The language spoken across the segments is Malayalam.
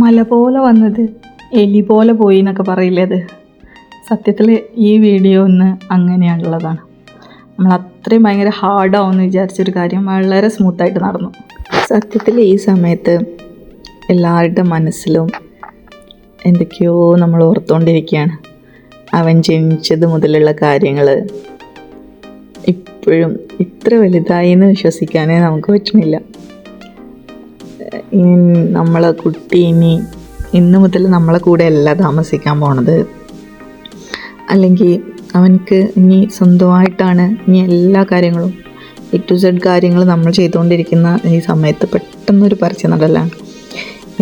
മല പോലെ വന്നത് എലി പോലെ പോയി എന്നൊക്കെ പറയില്ലേ. അത് സത്യത്തിൽ ഈ വീഡിയോ ഒന്ന് അങ്ങനെയുള്ളതാണ്. നമ്മൾ അത്രയും ഭയങ്കര ഹാർഡാവുമെന്ന് വിചാരിച്ചൊരു കാര്യം വളരെ സ്മൂത്തായിട്ട് നടന്നു. സത്യത്തിൽ ഈ സമയത്ത് എല്ലാവരുടെ മനസ്സിലും എന്തൊക്കെയോ നമ്മൾ ഓർത്തുകൊണ്ടിരിക്കുകയാണ്. അവൻ ജനിച്ചത് മുതലുള്ള കാര്യങ്ങൾ ഇപ്പോഴും ഇത്ര വലുതായി എന്ന് വിശ്വസിക്കാനേ നമുക്ക് പറ്റുന്നില്ല. നമ്മളെ കുട്ടി ഇന്ന് മുതൽ നമ്മളെ കൂടെ അല്ല താമസിക്കാൻ പോണത്, അല്ലെങ്കിൽ അവനക്ക് ഇനി സ്വന്തമായിട്ടാണ് ഇനി എല്ലാ കാര്യങ്ങളും A to Z കാര്യങ്ങൾ നമ്മൾ ചെയ്തുകൊണ്ടിരിക്കുന്ന ഈ സമയത്ത് പെട്ടെന്നൊരു പറിച്ചു നടലാണ്.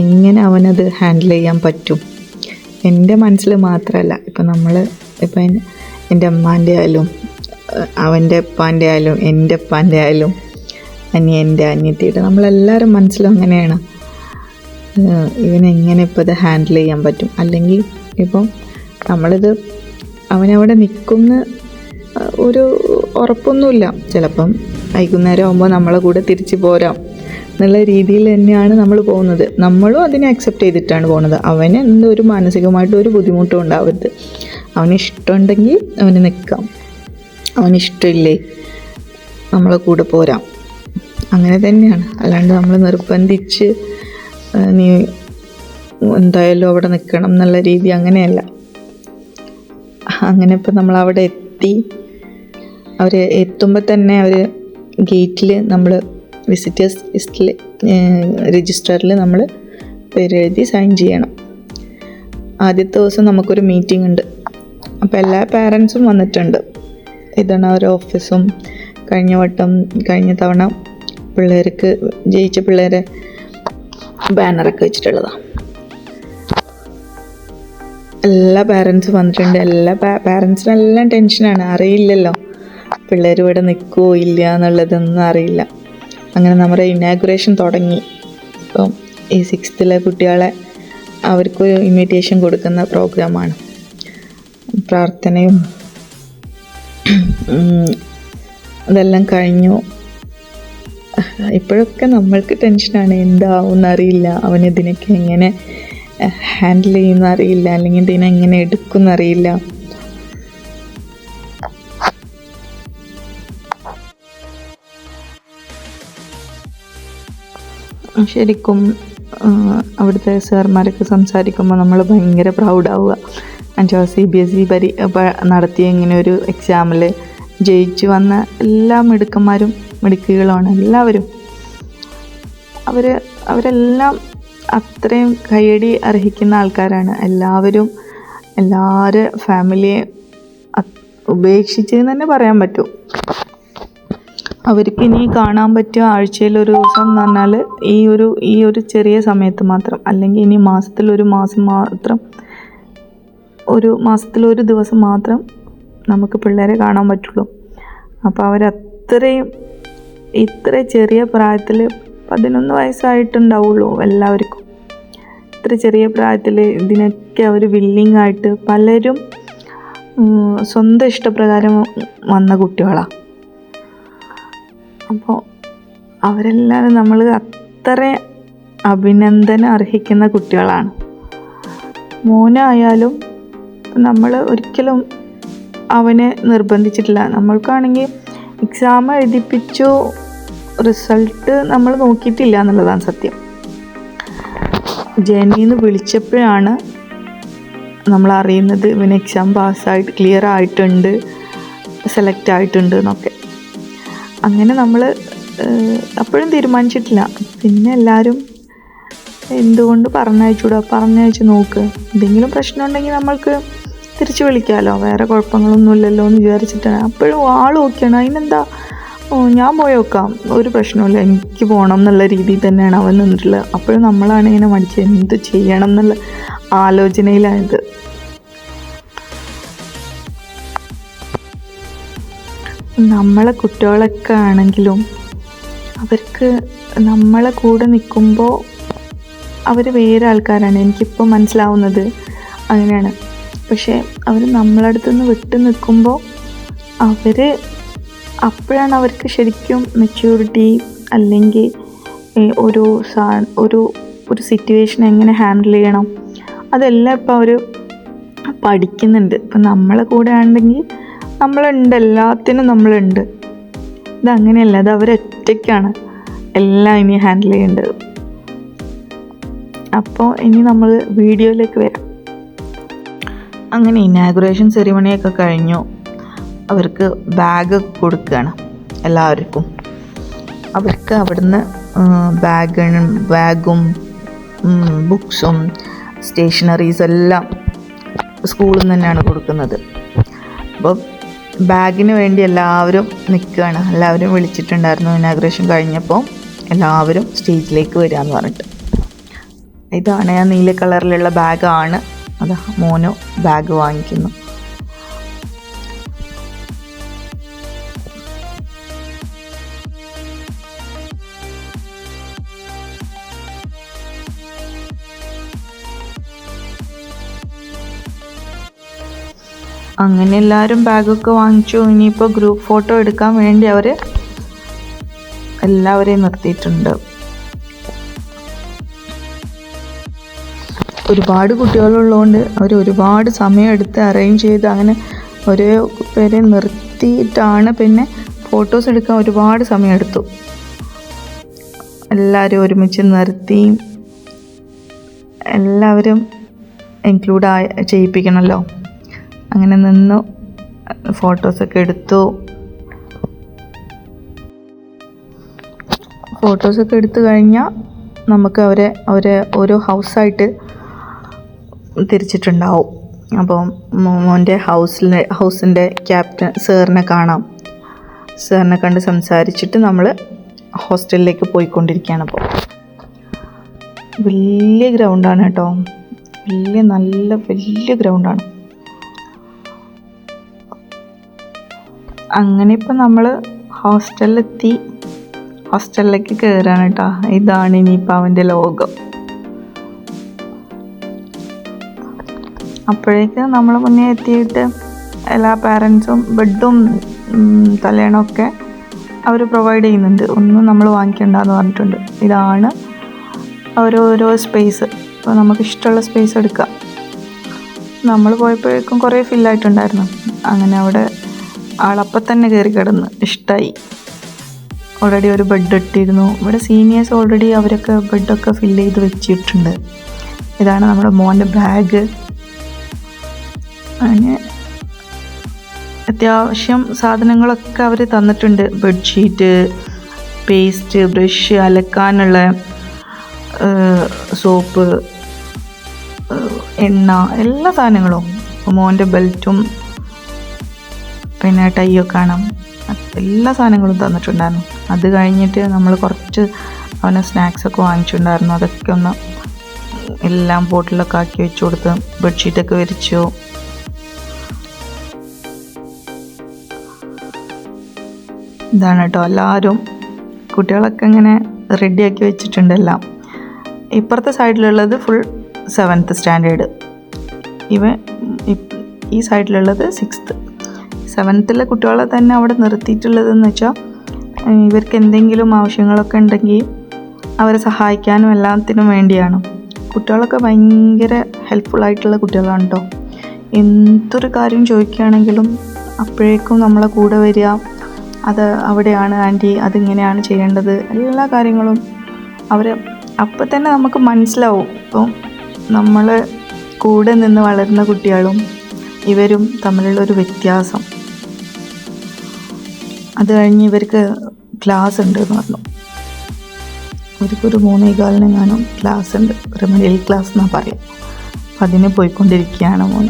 എങ്ങനെ അവനത് ഹാൻഡിൽ ചെയ്യാൻ പറ്റും? എൻ്റെ മനസ്സിൽ മാത്രമല്ല, ഇപ്പം എൻ്റെ അമ്മാൻ്റെ ആയാലും അവൻ്റെ ഉപ്പാൻ്റെ ആയാലും എൻ്റെ ഉപ്പാൻ്റെ ആയാലും എൻ്റെ അനിയത്തിയുടെ നമ്മളെല്ലാവരും മനസ്സിലും അങ്ങനെയാണ്. ഇവനെങ്ങനെ ഇപ്പോൾ ഇത് ഹാൻഡിൽ ചെയ്യാൻ പറ്റും? അല്ലെങ്കിൽ ഇപ്പം നമ്മളിത് അവനവിടെ നിൽക്കുന്ന ഒരു ഉറപ്പൊന്നുമില്ല. ചിലപ്പം വൈകുന്നേരം ആകുമ്പോൾ നമ്മളെ കൂടെ തിരിച്ച് പോരാം എന്നുള്ള രീതിയിൽ തന്നെയാണ് നമ്മൾ പോകുന്നത്. നമ്മളും അതിനെ അക്സെപ്റ്റ് ചെയ്തിട്ടാണ് പോകുന്നത്. അവന് എന്തൊരു മാനസികമായിട്ട് ഒരു ബുദ്ധിമുട്ടും ഉണ്ടാവരുത്. അവന് ഇഷ്ടമുണ്ടെങ്കിൽ അവന് നിൽക്കാം, അവനിഷ്ടമില്ലേ നമ്മളെ കൂടെ പോരാം, അങ്ങനെ തന്നെയാണ്. അല്ലാണ്ട് നമ്മൾ നിർബന്ധിച്ച് നീ എന്തായാലും അവിടെ നിൽക്കണം എന്നുള്ള രീതി അങ്ങനെയല്ല. അങ്ങനെ ഇപ്പം നമ്മളവിടെ എത്തി, അവർ എത്തുമ്പോൾ തന്നെ അവർ ഗേറ്റിൽ നമ്മൾ വിസിറ്റേഴ്സ് ലിസ്റ്റിൽ രജിസ്റ്ററിൽ നമ്മൾ പേരെഴുതി സൈൻ ചെയ്യണം. ആദ്യത്തെ ദിവസം നമുക്കൊരു മീറ്റിംഗ് ഉണ്ട്. അപ്പോൾ എല്ലാ പാരൻസും വന്നിട്ടുണ്ട്. ഇതാണ് അവരുടെ ഓഫീസും. കഴിഞ്ഞ തവണ പിള്ളേർക്ക് ജയിച്ച പിള്ളേരെ ബാനറൊക്കെ വെച്ചിട്ടുള്ളതാണ്. എല്ലാ പാരൻസും വന്നിട്ടുണ്ട്. എല്ലാ പാരൻസിനെല്ലാം ടെൻഷനാണ്. അറിയില്ലല്ലോ പിള്ളേർ ഇവിടെ നിൽക്കുമോ ഇല്ല എന്നുള്ളതൊന്നും അറിയില്ല. അങ്ങനെ നമ്മുടെ ഇനാഗുറേഷൻ തുടങ്ങി. ഇപ്പം ഈ 6th കുട്ടികളെ അവർക്ക് ഇൻവിറ്റേഷൻ കൊടുക്കുന്ന പ്രോഗ്രാമാണ്. പ്രാർത്ഥനയും അതെല്ലാം കഴിഞ്ഞു. ഇപ്പോഴൊക്കെ നമ്മൾക്ക് ടെൻഷനാണ്, എന്താവുമെന്നറിയില്ല, അവനിതിനൊക്കെ എങ്ങനെ ഹാൻഡിൽ ചെയ്യുമെന്നറിയില്ല, അല്ലെങ്കിൽ ഇതിനെങ്ങനെ എടുക്കുമെന്നറിയില്ല. ശരിക്കും അവിടുത്തെ സാർമാരൊക്കെ സംസാരിക്കുമ്പോൾ നമ്മൾ ഭയങ്കര പ്രൗഡാവുക. എന്നുവെച്ചാൽ CBSE നടത്തിയ ഇങ്ങനെ ഒരു എക്സാമിൽ ജയിച്ചു വന്ന എല്ലാ മിടുക്കികളുമാണ് എല്ലാവരും. അവരെല്ലാം അത്രയും കയ്യടി അർഹിക്കുന്ന ആൾക്കാരാണ്. എല്ലാവരും ഫാമിലിയെ ഉപേക്ഷിച്ചെന്ന് തന്നെ പറയാൻ പറ്റും. അവർക്ക് ഇനി കാണാൻ പറ്റിയ ആഴ്ചയിലൊരു ദിവസം എന്ന് പറഞ്ഞാൽ ഈ ഒരു ചെറിയ സമയത്ത് മാത്രം, അല്ലെങ്കിൽ ഇനി മാസത്തിലൊരു ദിവസം മാത്രം നമുക്ക് പിള്ളേരെ കാണാൻ പറ്റുള്ളൂ. അപ്പോൾ ഇത്ര ചെറിയ പ്രായത്തിൽ 11 വയസ്സായിട്ടുണ്ടാവുള്ളൂ എല്ലാവർക്കും. ഇത്ര ചെറിയ പ്രായത്തിൽ ഇതിനൊക്കെ അവർ വില്ലിങ് ആയിട്ട് പലരും സ്വന്തം ഇഷ്ടപ്രകാരം വന്ന കുട്ടികളാണ്. അപ്പോൾ അവരെല്ലാവരും നമ്മൾ അത്ര അഭിനന്ദനം അർഹിക്കുന്ന കുട്ടികളാണ്. മോനായാലും നമ്മൾ ഒരിക്കലും അവനെ നിർബന്ധിച്ചിട്ടില്ല. നമ്മൾക്കാണെങ്കിൽ എക്സാം എഴുതിപ്പിച്ചു, റിസൾട്ട് നമ്മൾ നോക്കിയിട്ടില്ല എന്നുള്ളതാണ് സത്യം. ജനിന്ന് വിളിച്ചപ്പോഴാണ് നമ്മൾ അറിയുന്നത് ഇവന് എക്സാം പാസ്സായിട്ട് ക്ലിയർ ആയിട്ടുണ്ട്, സെലക്ട് ആയിട്ടുണ്ട് എന്നൊക്കെ. അങ്ങനെ നമ്മൾ അപ്പോഴും തീരുമാനിച്ചിട്ടില്ല. പിന്നെ എല്ലാവരും എന്തുകൊണ്ട് പറഞ്ഞയച്ചു നോക്ക്, എന്തെങ്കിലും പ്രശ്നം ഉണ്ടെങ്കിൽ നമ്മൾക്ക് തിരിച്ചു വിളിക്കാമല്ലോ, വേറെ കുഴപ്പങ്ങളൊന്നുമില്ലല്ലോ എന്ന് വിചാരിച്ചിട്ടാണ്. അപ്പോഴും ഓക്കെയാണ്, അതിനെന്താ ഞാൻ പോയി നോക്കാം, ഒരു പ്രശ്നമില്ല, എനിക്ക് പോകണം എന്നുള്ള രീതിയിൽ തന്നെയാണ് അവൻ നിന്നിട്ടുള്ളത്. അപ്പോഴും നമ്മളാണ് ഇങ്ങനെ മടിച്ച് എന്ത് ചെയ്യണം എന്നുള്ള ആലോചനയിലായത്. നമ്മളെ കുട്ടികളൊക്കെ ആണെങ്കിലും അവർക്ക് നമ്മളെ കൂടെ നിൽക്കുമ്പോൾ അവർ വേറെ ആൾക്കാരാണ്. എനിക്കിപ്പോൾ മനസ്സിലാവുന്നത് അങ്ങനെയാണ്. പക്ഷേ അവർ നമ്മളടുത്ത് നിന്ന് വിട്ട് നിൽക്കുമ്പോൾ അപ്പോഴാണ് അവർക്ക് ശരിക്കും മെച്യൂരിറ്റി അല്ലെങ്കിൽ ഒരു ഒരു സിറ്റുവേഷൻ എങ്ങനെ ഹാൻഡിൽ ചെയ്യണം അതെല്ലാം ഇപ്പോൾ അവർ പഠിക്കുന്നുണ്ട്. ഇപ്പം നമ്മളെ കൂടെ ആണെങ്കിൽ നമ്മളുണ്ട്, എല്ലാത്തിനും നമ്മളുണ്ട്. ഇതങ്ങനെയല്ല, അത് അവരൊറ്റയ്ക്കാണ് എല്ലാം ഇനി ഹാൻഡിൽ ചെയ്യേണ്ടത്. അപ്പോൾ ഇനി നമ്മൾ വീഡിയോയിലേക്ക് വരാം. അങ്ങനെ ഇനാഗുറേഷൻ സെറിമണിയൊക്കെ കഴിഞ്ഞു. അവർക്ക് ബാഗ് കൊടുക്കുകയാണ് എല്ലാവർക്കും. അവർക്ക് അവിടുന്ന് ബാഗും ബുക്സും സ്റ്റേഷനറീസ് എല്ലാം സ്കൂളിൽ നിന്ന് തന്നെയാണ് കൊടുക്കുന്നത്. അപ്പോൾ ബാഗിന് വേണ്ടി എല്ലാവരും നിൽക്കുകയാണ്. എല്ലാവരും വിളിച്ചിട്ടുണ്ടായിരുന്നു ഇനാഗുറേഷൻ കഴിഞ്ഞപ്പോൾ എല്ലാവരും സ്റ്റേജിലേക്ക് വരിക എന്ന് പറഞ്ഞിട്ട്. ഇതാണ് ആ നീല കളറിലുള്ള ബാഗാണ്. അത് മോനു ബാഗ് വാങ്ങിക്കുന്നു. അങ്ങനെ എല്ലാവരും ബാഗൊക്കെ വാങ്ങിച്ചു. ഇനിയിപ്പോൾ ഗ്രൂപ്പ് ഫോട്ടോ എടുക്കാൻ വേണ്ടി അവർ എല്ലാവരെയും നിർത്തിയിട്ടുണ്ട്. ഒരുപാട് കുട്ടികളുള്ളതുകൊണ്ട് അവർ ഒരുപാട് സമയം എടുത്ത് അറേഞ്ച് ചെയ്ത് അങ്ങനെ ഒരേ പേരെ നിർത്തിയിട്ടാണ്. പിന്നെ ഫോട്ടോസ് എടുക്കാൻ ഒരുപാട് സമയം എടുത്തു. എല്ലാവരും ഒരുമിച്ച് നിർത്തി എല്ലാവരും ഇൻക്ലൂഡ് ചെയ്യിപ്പിക്കണമല്ലോ. അങ്ങനെ നിന്നു ഫോട്ടോസൊക്കെ എടുത്തു. ഫോട്ടോസൊക്കെ എടുത്തു കഴിഞ്ഞാൽ നമുക്ക് അവരെ ഓരോ ഹൗസായിട്ട് തിരിച്ചിട്ടുണ്ടാവും. അപ്പോൾ മോൻ്റെ ഹൗസിൻ്റെ ക്യാപ്റ്റൻ സാറിനെ കാണാം. സാറിനെ കണ്ട് സംസാരിച്ചിട്ട് നമ്മൾ ഹോസ്റ്റലിലേക്ക് പോയിക്കൊണ്ടിരിക്കുകയാണ്. അപ്പോൾ വലിയ ഗ്രൗണ്ടാണ് കേട്ടോ, നല്ല വലിയ ഗ്രൗണ്ടാണ്. അങ്ങനെ ഇപ്പം നമ്മൾ ഹോസ്റ്റലിലെത്തി. ഹോസ്റ്റലിലേക്ക് കയറാണ് കേട്ടോ. ഇതാണ് ഇനിയിപ്പോൾ അവൻ്റെ ലോകം. അപ്പോഴേക്ക് നമ്മൾ മുന്നേ എത്തിയിട്ട് എല്ലാ പാരൻസും ബെഡും തലേണമൊക്കെ അവർ പ്രൊവൈഡ് ചെയ്യുന്നുണ്ട്. ഒന്നും നമ്മൾ വാങ്ങിക്കണ്ടെന്ന് പറഞ്ഞിട്ടുണ്ട്. ഇതാണ് ഓരോരോ സ്പേസ്. അപ്പോൾ നമുക്ക് ഇഷ്ടമുള്ള സ്പേസ് എടുക്കാം. നമ്മൾ പോയപ്പോഴേക്കും കുറേ ഫില്ലായിട്ടുണ്ടായിരുന്നു. അങ്ങനെ അവിടെ ആളപ്പം തന്നെ കയറി കിടന്ന് ഇഷ്ടമായി. ഓൾറെഡി ഒരു ബെഡ് ഇട്ടിരുന്നു. ഇവിടെ സീനിയേഴ്സ് ഓൾറെഡി അവരൊക്കെ ബെഡൊക്കെ ഫില്ല് ചെയ്ത് വെച്ചിട്ടുണ്ട്. ഇതാണ് നമ്മുടെ മോൻ്റെ ബാഗ്. അങ്ങനെ അത്യാവശ്യം സാധനങ്ങളൊക്കെ അവർ തന്നിട്ടുണ്ട്. ബെഡ്ഷീറ്റ്, പേസ്റ്റ്, ബ്രഷ്, അലക്കാനുള്ള സോപ്പ്, എണ്ണ, എല്ലാ സാധനങ്ങളും. മോൻ്റെ ബെൽറ്റും പിന്നെ ടൈയൊക്കെ കാണാം. എല്ലാ സാധനങ്ങളും തന്നിട്ടുണ്ടായിരുന്നു. അത് കഴിഞ്ഞിട്ട് നമ്മൾ കുറച്ച് അവന് സ്നാക്സൊക്കെ വാങ്ങിച്ചിട്ടുണ്ടായിരുന്നു. അതൊക്കെ ഒന്ന് എല്ലാം ബോട്ടിലൊക്കെ ആക്കി വെച്ച് കൊടുത്ത് ബെഡ്ഷീറ്റൊക്കെ വിരിച്ചു. ഇതാണ് കേട്ടോ, എല്ലാവരും കുട്ടികളൊക്കെ ഇങ്ങനെ റെഡിയാക്കി വെച്ചിട്ടുണ്ട് എല്ലാം. ഇപ്പുറത്തെ സൈഡിലുള്ളത് ഫുൾ 7th സ്റ്റാൻഡേർഡ്. ഈ സൈഡിലുള്ളത് 6th. 7th കുട്ടികളെ തന്നെ അവിടെ നിർത്തിയിട്ടുള്ളതെന്ന് വെച്ചാൽ ഇവർക്ക് എന്തെങ്കിലും ആവശ്യങ്ങളൊക്കെ ഉണ്ടെങ്കിൽ അവരെ സഹായിക്കാനും എല്ലാത്തിനും വേണ്ടിയാണ്. കുട്ടികളൊക്കെ ഭയങ്കര ഹെൽപ്ഫുള്ളായിട്ടുള്ള കുട്ടികളാണ് കേട്ടോ. എന്തൊരു കാര്യം ചോദിക്കുകയാണെങ്കിലും അപ്പോഴേക്കും നമ്മളെ കൂടെ വരിക. അത് അവിടെയാണ് ആൻറ്റി, അതിങ്ങനെയാണ് ചെയ്യേണ്ടത്, എല്ലാ കാര്യങ്ങളും അവർ അപ്പം തന്നെ നമുക്ക് മനസ്സിലാവും. ഇപ്പം നമ്മൾ കൂടെ നിന്ന് വളരുന്ന കുട്ടികളും ഇവരും തമ്മിലുള്ളൊരു വ്യത്യാസം. അത് കഴിഞ്ഞ് ഇവർക്ക് ക്ലാസ് ഉണ്ട് എന്ന് പറഞ്ഞു. ഇവർക്കൊരു 3:15 ക്ലാസ് ഉണ്ട്. റെമഡിയൽ ക്ലാസ് എന്നാണ് പറയുക. അപ്പം അതിന് പോയിക്കൊണ്ടിരിക്കുകയാണ് മോൻ.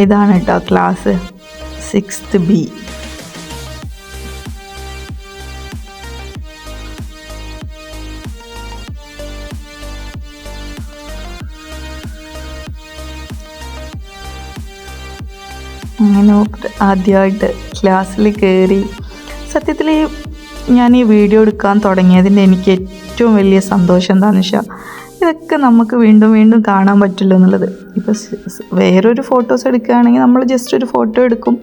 ഇതാണ് കേട്ടോ ക്ലാസ് 6th B. അങ്ങനെ ആദ്യമായിട്ട് ക്ലാസ്സിൽ കയറി. സത്യത്തിൽ ഞാൻ ഈ വീഡിയോ എടുക്കാൻ തുടങ്ങിയതിൻ്റെ എനിക്ക് ഏറ്റവും വലിയ സന്തോഷം എന്താണെന്ന് വെച്ചാൽ ഇതൊക്കെ നമുക്ക് വീണ്ടും വീണ്ടും കാണാൻ പറ്റില്ല എന്നുള്ളത്. ഇപ്പോൾ വേറൊരു ഫോട്ടോസ് എടുക്കുകയാണെങ്കിൽ നമ്മൾ ജസ്റ്റ് ഒരു ഫോട്ടോ എടുക്കും,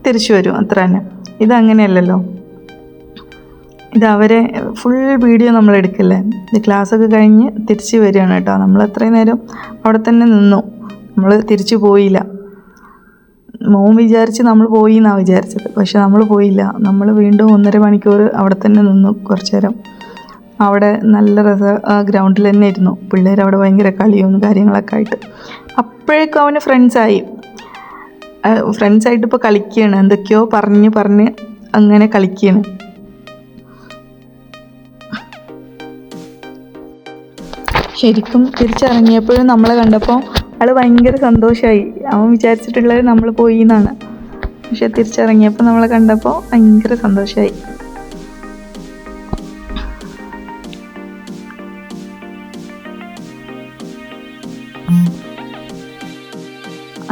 തിരിച്ചു വരും, അത്ര തന്നെ. ഇതങ്ങനെയല്ലല്ലോ, ഇതവരെ ഫുൾ വീഡിയോ നമ്മൾ എടുക്കില്ലേ. ഇത് ക്ലാസ്സൊക്കെ കഴിഞ്ഞ് തിരിച്ച് വരികയാണ് കേട്ടോ. നമ്മൾ അത്രയും നേരം അവിടെ തന്നെ നിന്നു, നമ്മൾ തിരിച്ചു പോയില്ല. മോൻ വിചാരിച്ച് നമ്മൾ പോയി എന്നാണ് വിചാരിച്ചത്, പക്ഷെ നമ്മൾ പോയില്ല. നമ്മൾ വീണ്ടും 1.5 മണിക്കൂർ അവിടെ തന്നെ നിന്നു കുറച്ച് നേരം. അവിടെ നല്ല ഗ്രൗണ്ടിൽ തന്നെ ഇരുന്നു. പിള്ളേർ അവിടെ ഭയങ്കര കളിയും കാര്യങ്ങളൊക്കെ ആയിട്ട്. അപ്പോഴേക്കും അവന് ഫ്രണ്ട്സായിട്ട് ഇപ്പോൾ കളിക്കുകയാണ്, എന്തൊക്കെയോ പറഞ്ഞ് അങ്ങനെ കളിക്കുകയാണ്. ശരിക്കും തിരിച്ചിറങ്ങിയപ്പോഴും നമ്മളെ കണ്ടപ്പോൾ ആൾ ഭയങ്കര സന്തോഷമായി. അവൻ വിചാരിച്ചിട്ടുള്ളത് നമ്മൾ പോയി എന്നാണ്, പക്ഷെ തിരിച്ചിറങ്ങിയപ്പോൾ നമ്മളെ കണ്ടപ്പോൾ ഭയങ്കര സന്തോഷമായി.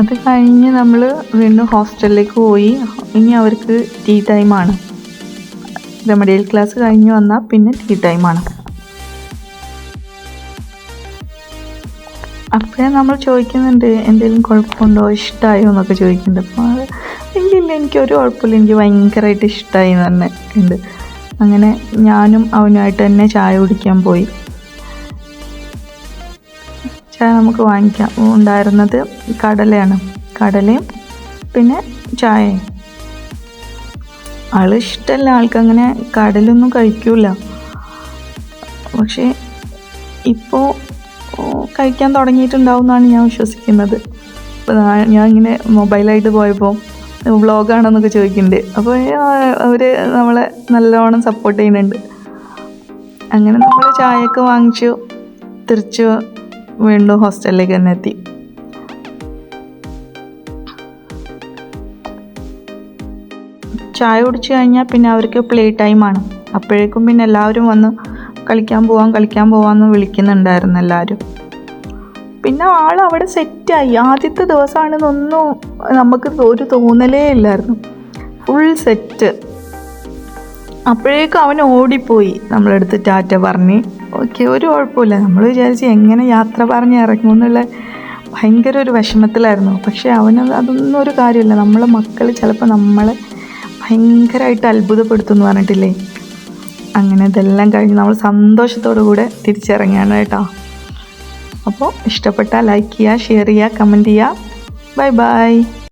അത് കഴിഞ്ഞ് നമ്മൾ വീണ്ടും ഹോസ്റ്റലിലേക്ക് പോയി. ഇനി അവർക്ക് ടീ ടൈമാണ്. റെമഡിയൽ ക്ലാസ് കഴിഞ്ഞ് വന്നാൽ പിന്നെ ടീ ടൈമാണ്. അപ്പോഴേ നമ്മൾ ചോദിക്കുന്നുണ്ട് എന്തെങ്കിലും കുഴപ്പമുണ്ടോ, ഇഷ്ടമായോ എന്നൊക്കെ ചോദിക്കുന്നുണ്ട്. അപ്പോൾ ഇല്ല എനിക്കൊരു കുഴപ്പമില്ല, എനിക്ക് ഭയങ്കരമായിട്ട് ഇഷ്ടമായി എന്ന് പറഞ്ഞിട്ടുണ്ട്. അങ്ങനെ ഞാനും അവനുമായിട്ട് തന്നെ ചായ കുടിക്കാൻ പോയി. ചായ നമുക്ക് വാങ്ങിക്കാം. ഉണ്ടായിരുന്നത് കടലയും പിന്നെ ചായയും. ഇഷ്ടമല്ല, ആൾക്കങ്ങനെ കടലൊന്നും കഴിക്കൂല. പക്ഷേ ഇപ്പോൾ കഴിക്കാൻ തുടങ്ങിയിട്ടുണ്ടാവും എന്നാണ് ഞാൻ വിശ്വസിക്കുന്നത്. അപ്പോൾ ഞാൻ ഇങ്ങനെ മൊബൈലായിട്ട് പോയപ്പോൾ വ്ളോഗാണെന്നൊക്കെ ചോദിക്കുന്നുണ്ട്. അപ്പോൾ അവർ നമ്മളെ നല്ലോണം സപ്പോർട്ട് ചെയ്യുന്നുണ്ട്. അങ്ങനെ നമ്മൾ ചായയൊക്കെ വാങ്ങിച്ചു തിരിച്ചു വീണ്ടും ഹോസ്റ്റലിലേക്ക് തന്നെ എത്തി. ചായ കുടിച്ചു കഴിഞ്ഞാൽ പിന്നെ അവർക്ക് പ്ലേ ടൈമാണ്. അപ്പോഴേക്കും പിന്നെ എല്ലാവരും വന്ന് കളിക്കാൻ പോവാമെന്ന് വിളിക്കുന്നുണ്ടായിരുന്നു എല്ലാവരും. പിന്നെ അവിടെ സെറ്റായി. ആദ്യത്തെ ദിവസമാണെന്നൊന്നും നമുക്ക് ഒരു തോന്നലേ ഇല്ലായിരുന്നു, ഫുൾ സെറ്റ്. അപ്പോഴേക്കും അവൻ ഓടിപ്പോയി നമ്മളെടുത്ത് ടാറ്റ പറഞ്ഞ്. ഓക്കെ, ഒരു കുഴപ്പമില്ല. നമ്മൾ വിചാരിച്ച് എങ്ങനെ യാത്ര പറഞ്ഞ് ഇറങ്ങുമെന്നുള്ള ഭയങ്കര ഒരു വിഷമത്തിലായിരുന്നു. പക്ഷേ അതൊന്നും ഒരു കാര്യമില്ല. നമ്മളെ മക്കൾ ചിലപ്പോൾ നമ്മളെ ഭയങ്കരമായിട്ട് അത്ഭുതപ്പെടുത്തുമെന്ന് പറഞ്ഞിട്ടില്ലേ. അങ്ങനെ ഇതെല്ലാം കഴിഞ്ഞ് നമ്മൾ സന്തോഷത്തോടു കൂടെ തിരിച്ചിറങ്ങിയാണ് കേട്ടോ. അപ്പോൾ ഇഷ്ടപ്പെട്ടാൽ ലൈക്ക് ചെയ്യുക, ഷെയർ ചെയ്യുക, കമൻറ്റ് ചെയ്യുക. Bye bye.